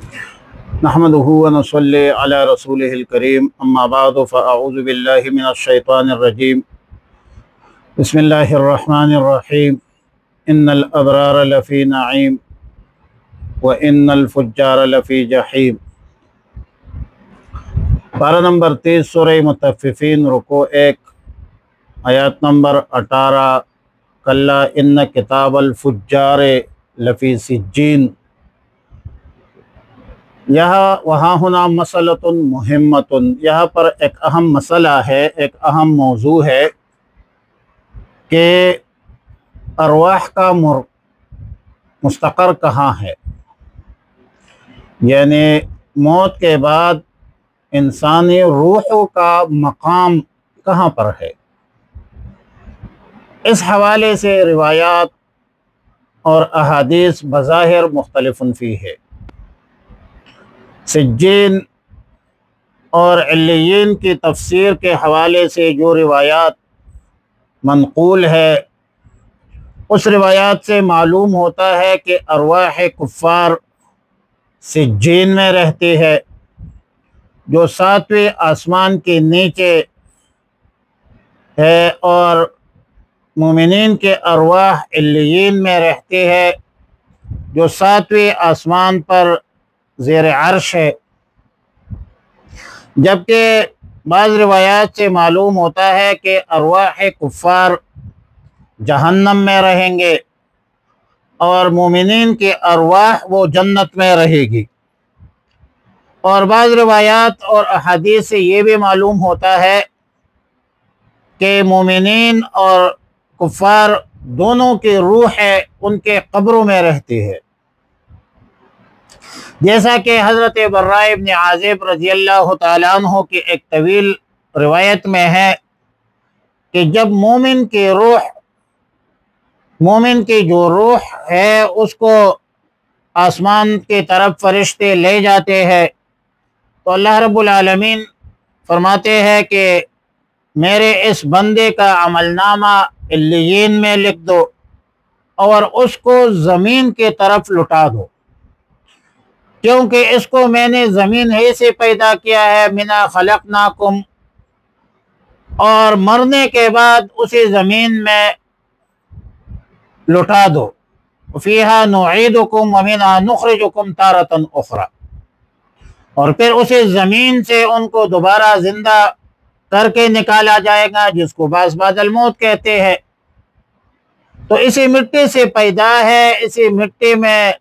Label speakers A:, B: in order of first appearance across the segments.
A: نحمده ونصلي على رسوله الكريم اما بعد فاعوذ بالله من الشيطان الرجيم بسم الله الرحمن الرحيم ان الابرار لفي نعيم وان الفجار لفي جحيم۔ پارہ نمبر 30 سورہ مطففین، رکوع 1، آیات نمبر 18۔ کلا ان کتاب الفجار لفی سجین۔ وہاں ہونا مسئلۃ مہمۃ، یہاں پر ایک اہم مسئلہ ہے، ایک اہم موضوع ہے کہ ارواح کا مستقر کہاں ہے، یعنی موت کے بعد انسانی روحوں کا مقام کہاں پر ہے۔ اس حوالے سے روایات اور احادیث بظاہر مختلف فی ہے۔ سجین اور علیین کی تفسیر کے حوالے سے جو روایات منقول ہے، اس روایات سے معلوم ہوتا ہے کہ ارواح کفار سجین میں رہتی ہے، جو 7ویں آسمان کے نیچے ہے، اور مومنین کے ارواح علیین میں رہتے ہیں، جو 7ویں آسمان پر زیر عرش ہے۔ جبکہ بعض روایات سے معلوم ہوتا ہے کہ ارواح کفار جہنم میں رہیں گے اور مومنین کے ارواح وہ جنت میں رہے گی۔ اور بعض روایات اور احادیث سے یہ بھی معلوم ہوتا ہے کہ مومنین اور کفار دونوں کی روح ہے ان کے قبروں میں رہتی ہے، جیسا کہ حضرت براء ابن عازب رضی اللہ تعالیٰ عنہ کی ایک طویل روایت میں ہے کہ جب مومن کی جو روح ہے اس کو آسمان کی طرف فرشتے لے جاتے ہیں، تو اللہ رب العالمین فرماتے ہیں کہ میرے اس بندے کا عمل نامہ علیین میں لکھ دو اور اس کو زمین کی طرف لٹا دو، کیونکہ اس کو میں نے زمین ہی سے پیدا کیا ہے، منا خلقناکم، اور مرنے کے بعد اسی زمین میں لٹا دو، فیہا نعیدکم ومنہا نخرجکم تارۃ اخری، اور پھر اسی زمین سے ان کو دوبارہ زندہ کر کے نکالا جائے گا، جس کو بعد الموت کہتے ہیں۔ تو اسی مٹی سے پیدا ہے، اسی مٹی میں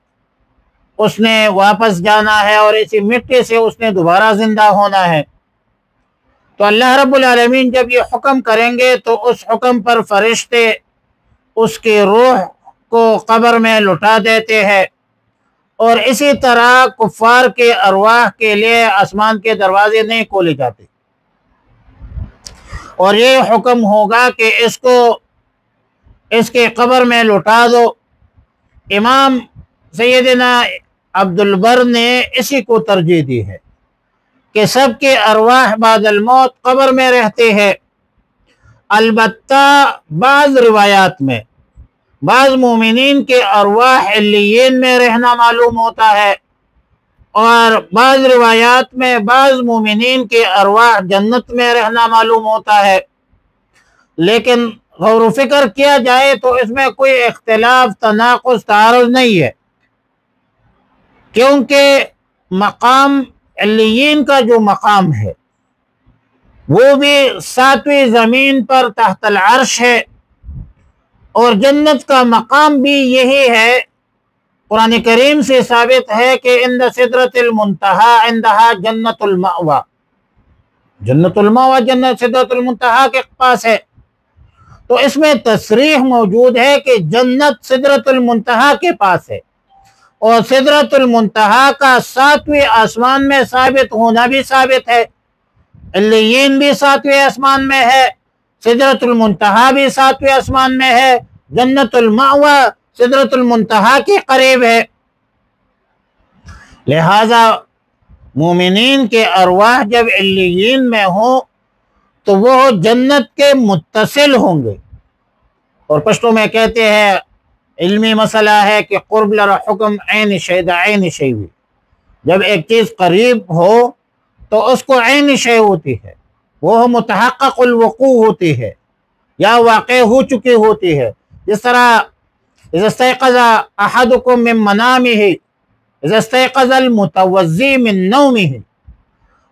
A: اس نے واپس جانا ہے، اور اسی مٹی سے اس نے دوبارہ زندہ ہونا ہے۔ تو اللہ رب العالمین جب یہ حکم کریں گے تو اس حکم پر فرشتے اس کی روح کو قبر میں لٹا دیتے ہیں، اور اسی طرح کفار کے ارواح کے لیے آسمان کے دروازے نہیں کھولے جاتے، اور یہ حکم ہوگا کہ اس کے قبر میں لٹا دو۔ امام سیدنا عبد البر نے اسی کو ترجیح دی ہے کہ سب کے ارواح بعد الموت قبر میں رہتے ہیں۔ البتہ بعض روایات میں بعض مومنین کے ارواح علیین میں رہنا معلوم ہوتا ہے، اور بعض روایات میں بعض مومنین کے ارواح جنت میں رہنا معلوم ہوتا ہے۔ لیکن غور و فکر کیا جائے تو اس میں کوئی اختلاف، تناقض، تعارض نہیں ہے، کیونکہ مقام علیین کا جو مقام ہے وہ بھی 7ویں زمین پر تحت العرش ہے، اور جنت کا مقام بھی یہی ہے۔ قرآن کریم سے ثابت ہے کہ عند سدرۃ المنتہا عندہا جنت المأویٰ، جنت المأویٰ جنت سدرۃ المنتہا کے پاس ہے۔ تو اس میں تصریح موجود ہے کہ جنت سدرۃ المنتہا کے پاس ہے، اور سدرۃ المنتہا کا 7ویں آسمان میں ثابت ہونا بھی ثابت ہے۔ علیین بھی 7ویں آسمان میں ہے، سدرۃ المنتہا بھی 7ویں آسمان میں ہے، جنت المأویٰ سدرۃ المنتہا کے قریب ہے۔ لہذا مومنین کے ارواح جب علیین میں ہوں تو وہ جنت کے متصل ہوں گے، اور پشتو میں کہتے ہیں علمی مسئلہ ہے کہ قرب لرا حکم عین شہد عین شیوی، جب ایک چیز قریب ہو تو اس کو عین شے ہوتی ہے، وہ متحقق الوقوع ہوتی ہے یا واقع ہو چکی ہوتی ہے. جس طرح اذا استيقظ احدكم من منامه، اذا استيقظ المتوضی من نومه.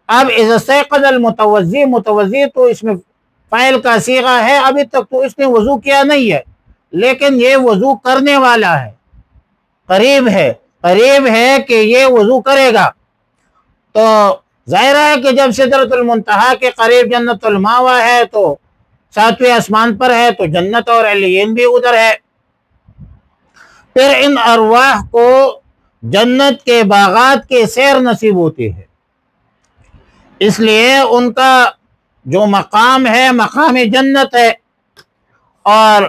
A: اب اذا استيقظ المتوضی، متوضی تو اس میں فاعل کا صیغہ ہے، ابھی تک تو اس نے وضو کیا نہیں ہے، لیکن یہ وضو کرنے والا ہے، قریب ہے کہ یہ وضو کرے گا. تو ظاہر ہے کہ جب سدرۃ المنتہا کے قریب جنت الماوا ہے تو 7ویں آسمان پر ہے، تو جنت اور علیین بھی ادھر ہے. پھر ان ارواح کو جنت کے باغات کے سیر نصیب ہوتی ہے، اس لیے ان کا جو مقام ہے مقام جنت ہے. اور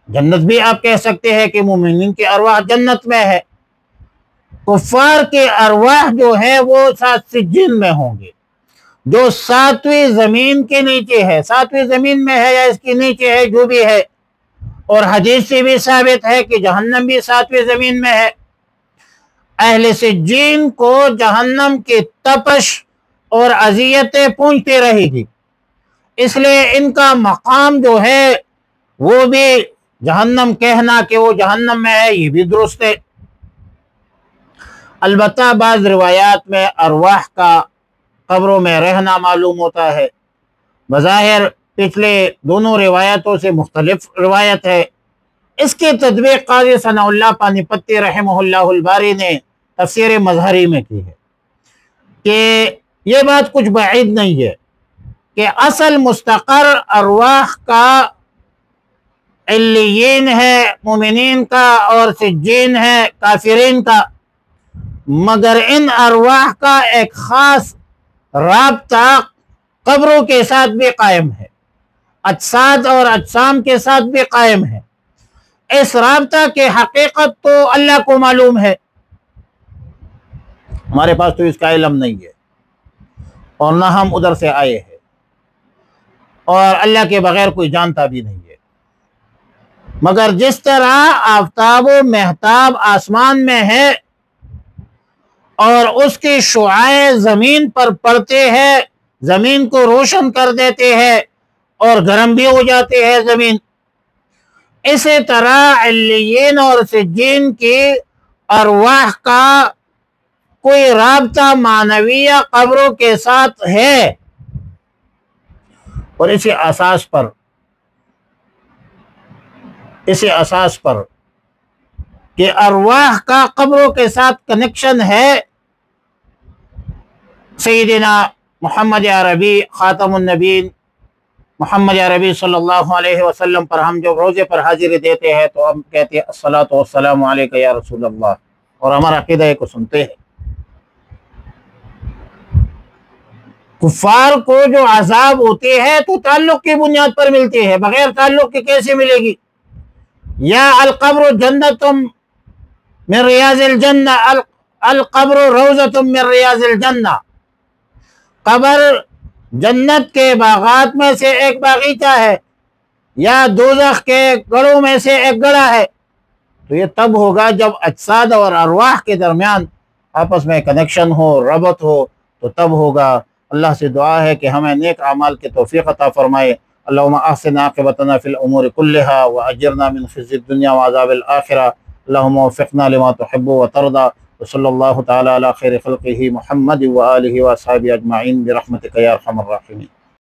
A: جنت بھی آپ کہہ سکتے ہیں کہ مومنین کی ارواح جنت میں ہے. کفار کے ارواح جو ہے وہ 7 سجین میں ہوں گے، جو 7ویں زمین کے نیچے ہے، 7ویں زمین میں ہے یا اس کے نیچے ہے، جو بھی ہے. اور حدیث سے بھی ثابت ہے کہ جہنم بھی 7ویں زمین میں ہے. اہل سجین کو جہنم کی تپش اور اذیتیں پہنچتی رہے گی، اس لیے ان کا مقام جو ہے وہ بھی جہنم، کہنا کہ وہ جہنم میں ہے یہ بھی درست ہے. البتہ بعض روایات میں ارواح کا قبروں میں رہنا معلوم ہوتا ہے. بظاہر پچھلے دونوں روایتوں سے مختلف روایت ہے. اس کی تطبیق قاضی ثناء اللہ پانی پتی رحمہ اللہ الباری نے تفسیر مظہری میں کی ہے کہ یہ بات کچھ بعید نہیں ہے کہ اصل مستقر ارواح کا علیین ہے، مومنین کا، اور سجین ہے کافرین کا، مگر ان ارواح کا ایک خاص رابطہ قبروں کے ساتھ بھی قائم ہے، اجساد اور اجسام کے ساتھ بھی قائم ہے. اس رابطہ کی حقیقت تو اللہ کو معلوم ہے، ہمارے پاس تو اس کا علم نہیں ہے اور نہ ہم ادھر سے آئے ہیں، اور اللہ کے بغیر کوئی جانتا بھی نہیں ہے. مگر جس طرح آفتاب و مہتاب آسمان میں ہے اور اس کی شعاع زمین پر پڑتے ہیں، زمین کو روشن کر دیتے ہیں اور گرم بھی ہو جاتے ہیں زمین، اسی طرح علیین اور سجین کی ارواح کا کوئی رابطہ معنویہ قبروں کے ساتھ ہے. اور اسی اساس پر کہ ارواح کا قبروں کے ساتھ کنیکشن ہے، سیدنا محمد عربی خاتم النبیین محمد عربی صلی اللہ علیہ وسلم پر ہم جب روزے پر حاضری دیتے ہیں تو ہم کہتے ہیں الصلاۃ والسلام علیک یا رسول اللہ، اور ہمارا عقیدہ کو سنتے ہیں. کفار کو جو عذاب ہوتے ہیں تو تعلق کی بنیاد پر ملتے ہیں، بغیر تعلق کے کیسے ملے گی؟ یا القبر جنت من ریاض الجنہ، القبر روضۃ من ریاض الجنہ، قبر جنت کے باغات میں سے ایک باغیچہ ہے یا دوزخ کے گڑھوں میں سے ایک گڑھا ہے. تو یہ تب ہوگا جب اجساد اور ارواح کے درمیان آپس میں کنیکشن ہو، ربط ہو، تو تب ہوگا. اللہ سے دعا ہے کہ ہمیں نیک اعمال کی توفیق عطا فرمائے. اللہم احسن عاقبتنا فی الامور کلہا واجرنا من خزی الدنیا وعذاب الآخرہ. اللہم وفقنا لما تحب وترضى، وصلی اللہ تعالی علی خیر خلقہ محمد وآلہ وصحبہ اجمعین برحمتک یا ارحم الراحمین.